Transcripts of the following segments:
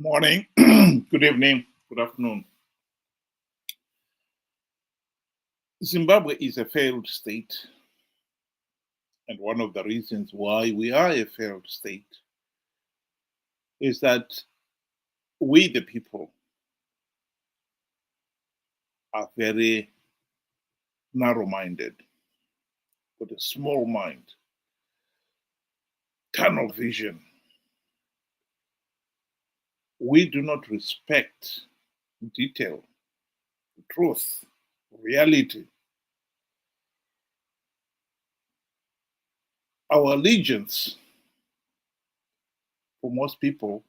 Morning, good evening, good afternoon. Zimbabwe is a failed state, and one of the reasons why we are a failed state is that we, the people, are very narrow-minded, with a small mind, tunnel vision. We do not respect detail, truth, reality. Our allegiance, for most people,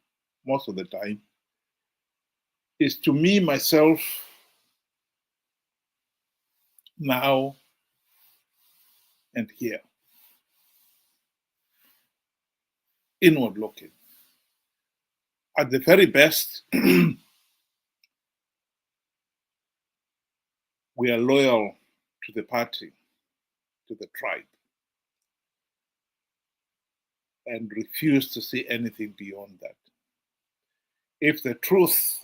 most of the time, is to me, myself, now and here. Inward looking. At the very best, we are loyal to the party, to the tribe, and refuse to see anything beyond that. If the truth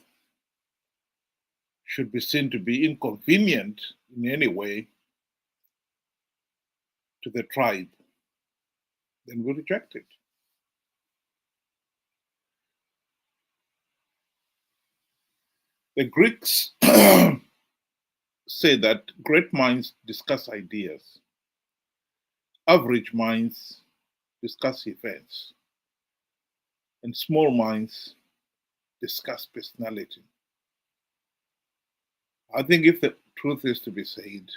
should be seen to be inconvenient in any way to the tribe, then we reject it. The Greeks say that great minds discuss ideas, average minds discuss events, and small minds discuss personality. I think if the truth is to be said,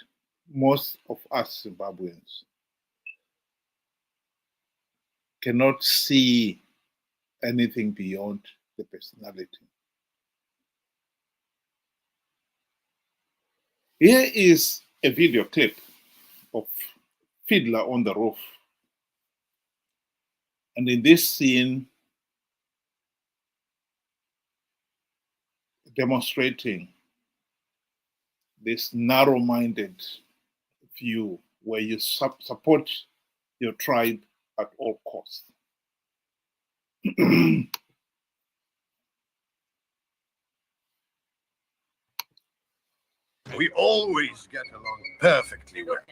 most of us Zimbabweans cannot see anything beyond the personality. Here is a video clip of Fiddler on the Roof. And in this scene, demonstrating this narrow-minded view where you support your tribe at all costs. We always get along perfectly well.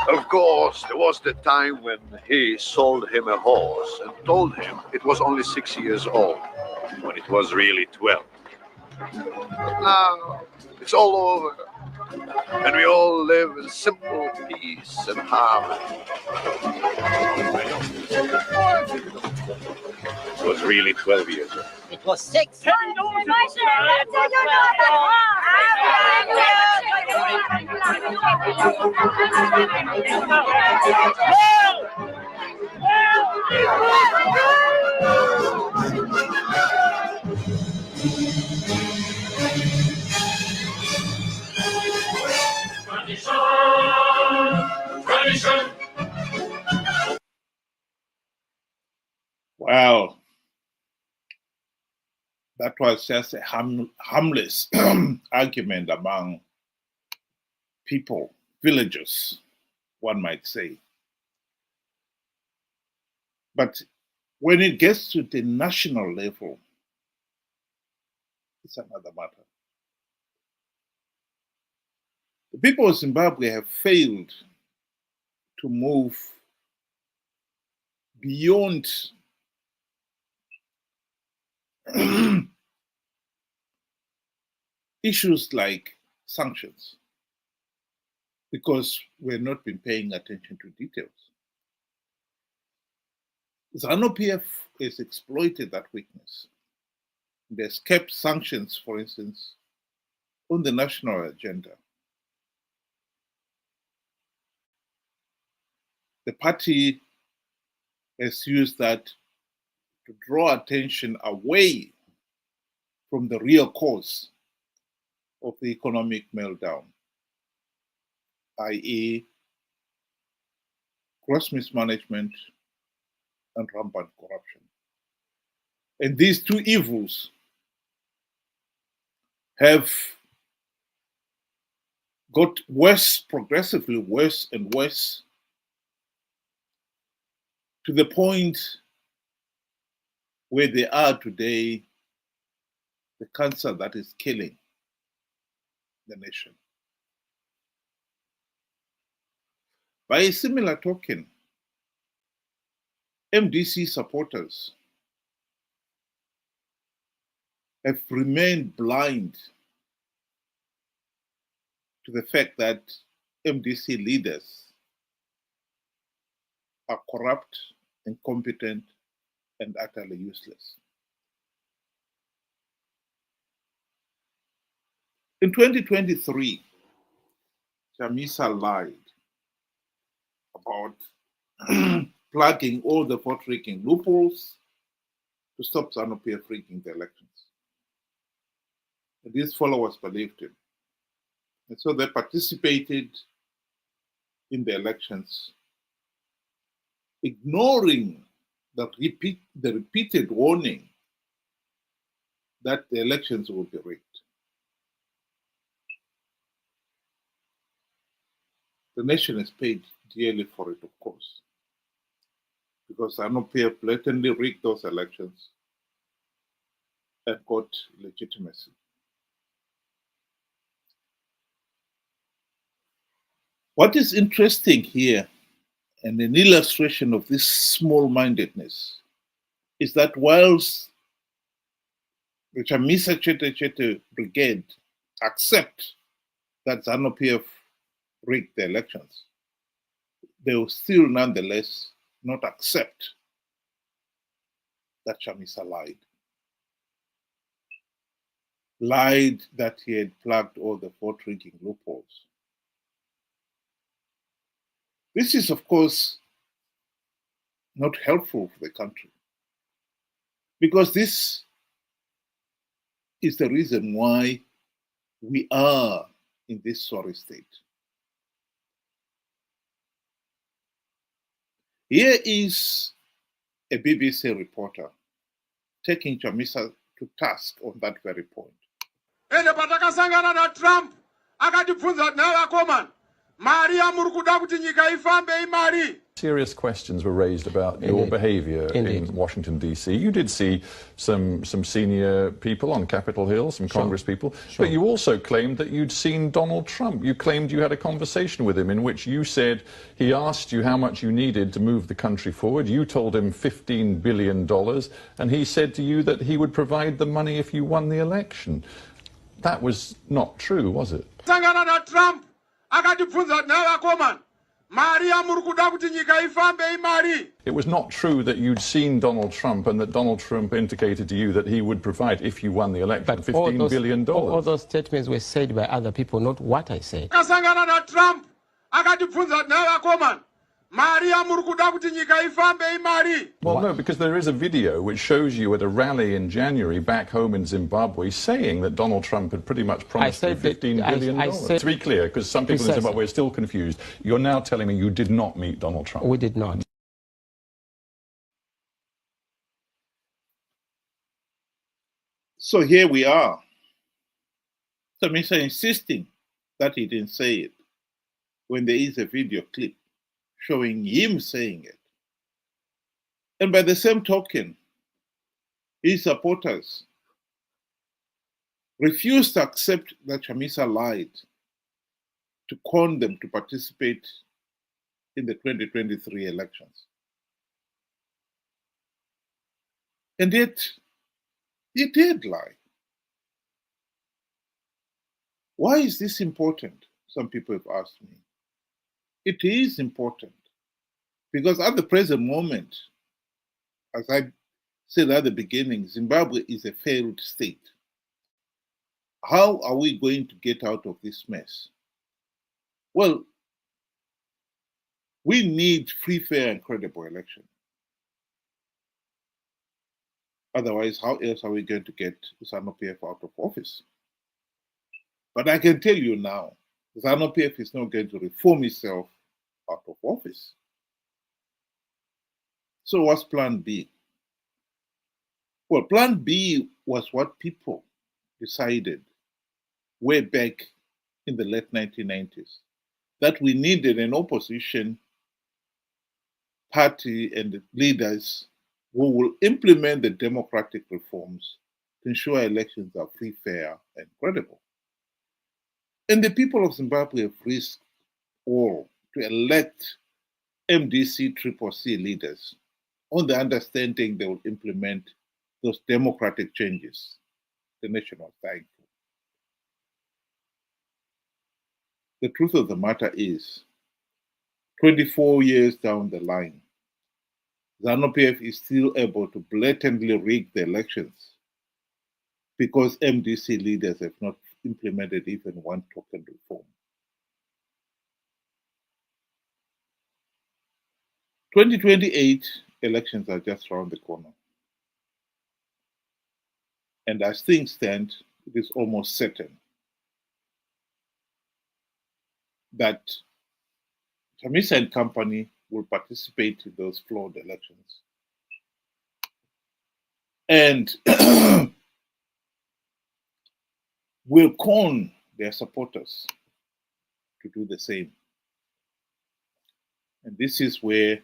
Of course, there was the time when he sold him a horse and told him it was only 6 years old, when it was really 12. But now, it's all over, and we all live in simple peace and harmony. It was really 12 years old. It was 6. Tradition. Wow. That was just a harmless argument among people, villagers, one might say. But when it gets to the national level, it's another matter. The people of Zimbabwe have failed to move beyond issues like sanctions because we've not been paying attention to details. Zanu PF has exploited that weakness. It has kept sanctions, for instance, on the national agenda. The party has used that to draw attention away from the real cause of the economic meltdown, i.e., gross mismanagement and rampant corruption. And these two evils have got worse, progressively worse and worse, to the point where they are today, the cancer that is killing the nation. By a similar token, MDC supporters have remained blind to the fact that MDC leaders are corrupt, incompetent, and utterly useless. In 2023, Chamisa lied about plugging all the vote rigging loopholes to stop Zanu PF rigging the elections. And his followers believed him. And so they participated in the elections, ignoring the repeated warning that the elections will be rigged. The nation has paid dearly for it, of course, because Zanu PF blatantly rigged those elections and got legitimacy. What is interesting here, and an illustration of this small-mindedness, is that whilst the Chamisa Chete Brigade accept that Zanu PF rigged the elections, they will still nonetheless not accept that Chamisa lied. Lied that he had plugged all the vote rigging loopholes. This is, of course, not helpful for the country, because this is the reason why we are in this sorry state. Here is a BBC reporter taking Chamisa to task on that very point. Ende patakasangana na Trump akatibvunza naye akomana mari yamuri kuda kuti nyika ifambe imari. Serious questions were raised about your behaviour in Washington, D.C. You did see some senior people on Capitol Hill, some Congress people, but you also claimed that you'd seen Donald Trump. You claimed you had a conversation with him in which you said he asked you how much you needed to move the country forward. You told him $15 billion, and he said to you that he would provide the money if you won the election. That was not true, was it? Sangana na Trump akatibvunza naye akomana mari yamuri kuda kuti nyika ifambe imari. It was not true that you'd seen Donald Trump and that Donald Trump indicated to you that he would provide, if you won the election, $15 billion. All those statements were said by other people, not what I said. Kasangana na Trump akatibvunza naye akomana mari yamuri kuda kuti nyika ifambe imari. Well, no, because there is a video which shows you at a rally in January back home in Zimbabwe saying that Donald Trump had pretty much promised you $15 billion. To be clear, because some people in Zimbabwe are still confused, you're now telling me you did not meet Donald Trump. We did not. So here we are. Chamisa insisting that he didn't say it when there is a video clip showing him saying it. And by the same token, his supporters refused to accept that Chamisa lied to con them to participate in the 2023 elections. And yet, he did lie. Why is this important? Some people have asked me. It is important because at the present moment, as I said at the beginning, Zimbabwe is a failed state. How are we going to get out of this mess? Well, we need free, fair, and credible election. Otherwise, how else are we going to get Zanu PF out of office? But I can tell you now, Zanu PF is not going to reform itself out of office. So what's plan B? Well, plan B was what people decided way back in the late 1990s, that we needed an opposition party and leaders we will implement the democratic reforms to ensure elections are free, fair, and credible. And the people of Zimbabwe have risked all to elect MDC-CCC leaders on the understanding they will implement those democratic changes the nation was dying for. The truth of the matter is, 24 years down the line, Zanu PF is still able to blatantly rig the elections because MDC leaders have not implemented even one token reform. 2028 elections are just around the corner. And as things stand, it is almost certain that Chamisa and company will participate in those flawed elections. And will con their supporters to do the same. And this is where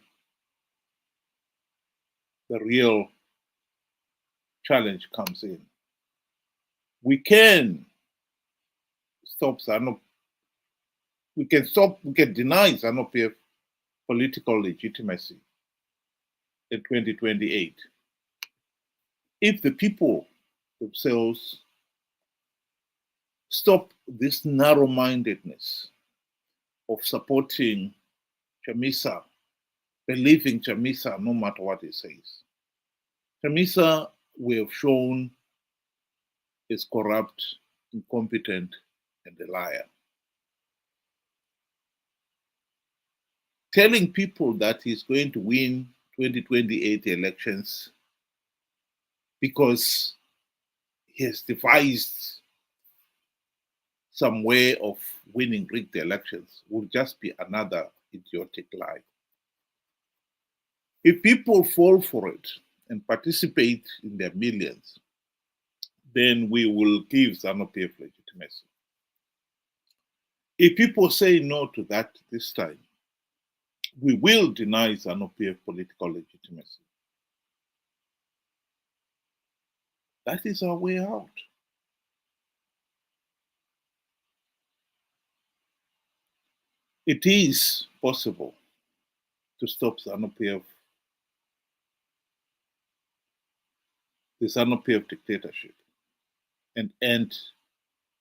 the real challenge comes in. We can stop Zanu. We can deny Zanu PF political legitimacy in 2028 if the people themselves stop this narrow-mindedness of supporting Chamisa, believing Chamisa no matter what he says. Chamisa, we have shown, is corrupt, incompetent, and a liar. Telling people that he's going to win 2028 elections because he has devised some way of winning rigged elections will just be another idiotic lie. If people fall for it and participate in their millions, then we will give Zanu PF legitimacy. If people say no to that this time, we will deny Zanu PF political legitimacy. That is our way out. It is possible to stop Zanu PF, the Zanu PF dictatorship, and end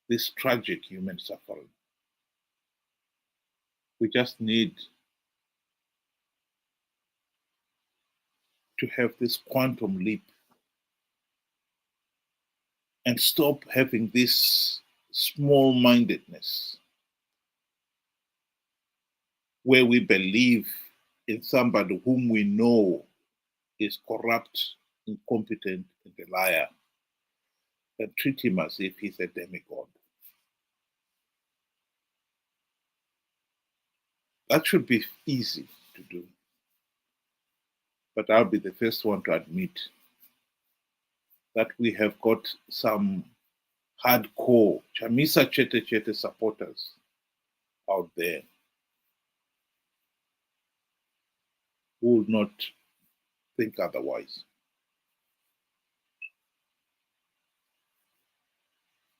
this tragic human suffering. We just need to have this quantum leap and stop having this small-mindedness where we believe in somebody whom we know is corrupt, incompetent, and a liar, and treat him as if he's a demigod. That should be easy to do. But I'll be the first one to admit that we have got some hardcore Chamisa Chete supporters out there who will not think otherwise.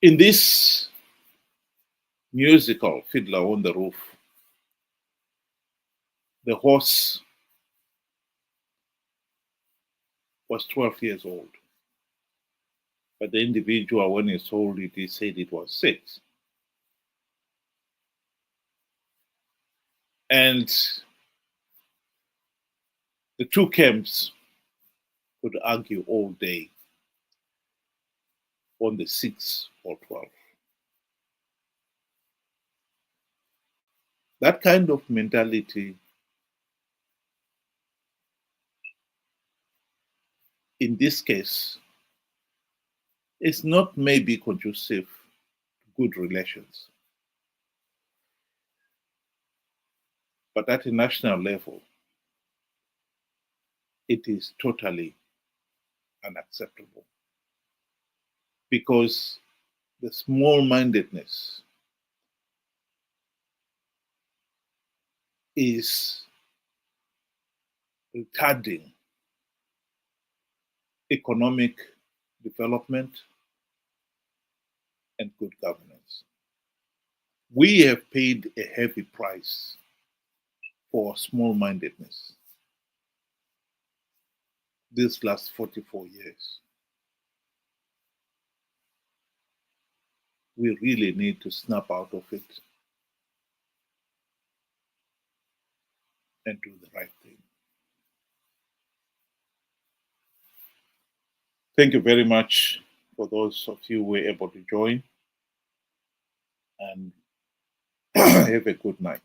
In this musical, Fiddler on the Roof, the horse was 12 years old. But the individual, when he sold it, he said it was 6. And the two camps could argue all day on the 6 or 12. That kind of mentality in this case is not maybe conducive to good relations. But at a national level, it is totally unacceptable. Because the small-mindedness is retarding economic development, and good governance. We have paid a heavy price for small-mindedness these last 44 years. We really need to snap out of it and do the right thing. Thank you very much for those of you who were able to join, and have a good night.